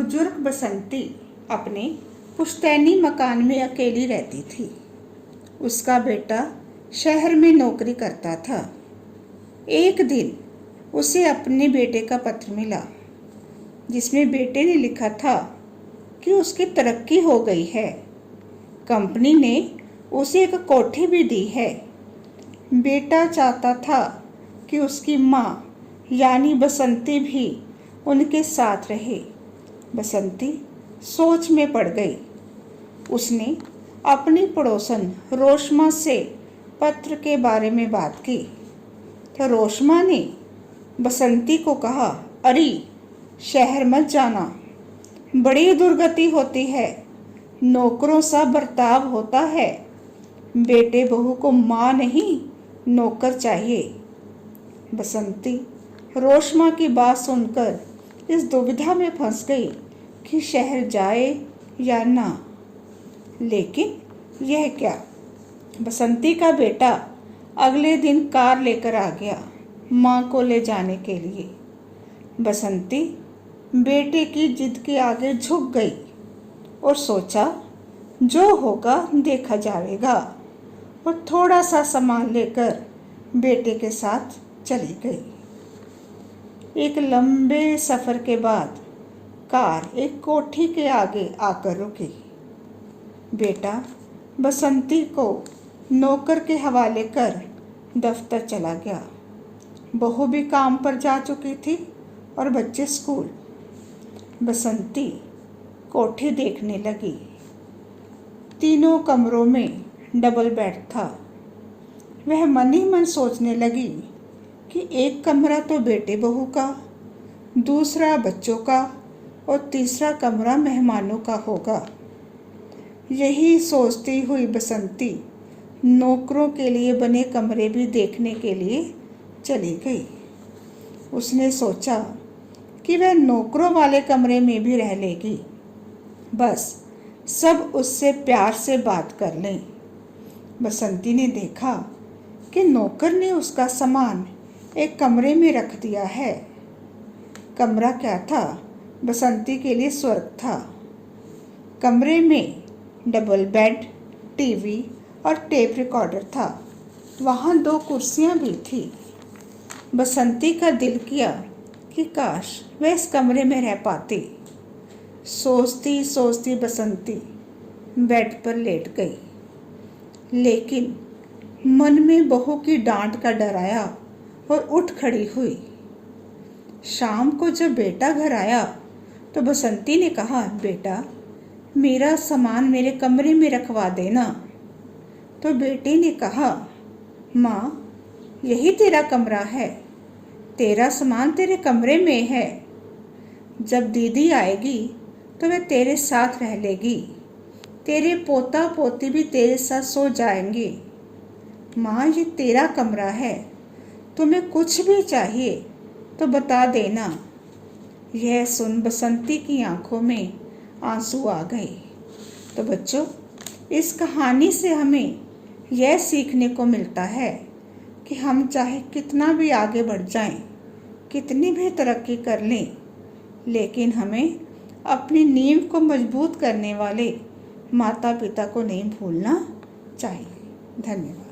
बुजुर्ग बसंती अपने पुश्तैनी मकान में अकेली रहती थी। उसका बेटा शहर में नौकरी करता था। एक दिन उसे अपने बेटे का पत्र मिला, जिसमें बेटे ने लिखा था कि उसकी तरक्की हो गई है। कंपनी ने उसे एक कोठी भी दी है। बेटा चाहता था कि उसकी माँ यानी बसंती भी उनके साथ रहे। बसंती सोच में पड़ गई। उसने अपनी पड़ोसन रोशमा से पत्र के बारे में बात की तो रोशमा ने बसंती को कहा, अरे शहर मत जाना, बड़ी दुर्गति होती है, नौकरों सा बर्ताव होता है, बेटे बहू को माँ नहीं नौकर चाहिए। बसंती रोशमा की बात सुनकर इस दुविधा में फंस गई कि शहर जाए या ना। लेकिन यह क्या, बसंती का बेटा अगले दिन कार लेकर आ गया माँ को ले जाने के लिए। बसंती बेटे की जिद के आगे झुक गई और सोचा जो होगा देखा जाएगा, और थोड़ा सा सामान लेकर बेटे के साथ चली गई। एक लंबे सफ़र के बाद कार एक कोठी के आगे आकर रुकी। बेटा बसंती को नौकर के हवाले कर दफ्तर चला गया। बहू भी काम पर जा चुकी थी और बच्चे स्कूल। बसंती कोठी देखने लगी। तीनों कमरों में डबल बेड था। वह मन ही मन सोचने लगी कि एक कमरा तो बेटे बहू का, दूसरा बच्चों का और तीसरा कमरा मेहमानों का होगा। यही सोचती हुई बसंती नौकरों के लिए बने कमरे भी देखने के लिए चली गई। उसने सोचा कि वह नौकरों वाले कमरे में भी रह लेगी, बस सब उससे प्यार से बात कर लें। बसंती ने देखा कि नौकर ने उसका सामान एक कमरे में रख दिया है। कमरा क्या था, बसंती के लिए स्वर्ग था। कमरे में डबल बेड, टीवी और टेप रिकॉर्डर था। वहाँ 2 कुर्सियाँ भी थी। बसंती का दिल किया कि काश वह इस कमरे में रह पाती। सोचती सोचती बसंती बेड पर लेट गई, लेकिन मन में बहू की डांट का डर आया और उठ खड़ी हुई। शाम को जब बेटा घर आया तो बसंती ने कहा, बेटा मेरा सामान मेरे कमरे में रखवा देना। तो बेटे ने कहा, माँ यही तेरा कमरा है, तेरा सामान तेरे कमरे में है। जब दीदी आएगी तो वह तेरे साथ रह लेगी, तेरे पोता पोती भी तेरे साथ सो जाएंगे। माँ ये तेरा कमरा है, तुम्हें कुछ भी चाहिए तो बता देना। यह सुन बसंती की आंखों में आंसू आ गए। तो बच्चों, इस कहानी से हमें यह सीखने को मिलता है कि हम चाहे कितना भी आगे बढ़ जाएं, कितनी भी तरक्की कर लें, लेकिन हमें अपनी नींव को मजबूत करने वाले माता पिता को नहीं भूलना चाहिए। धन्यवाद।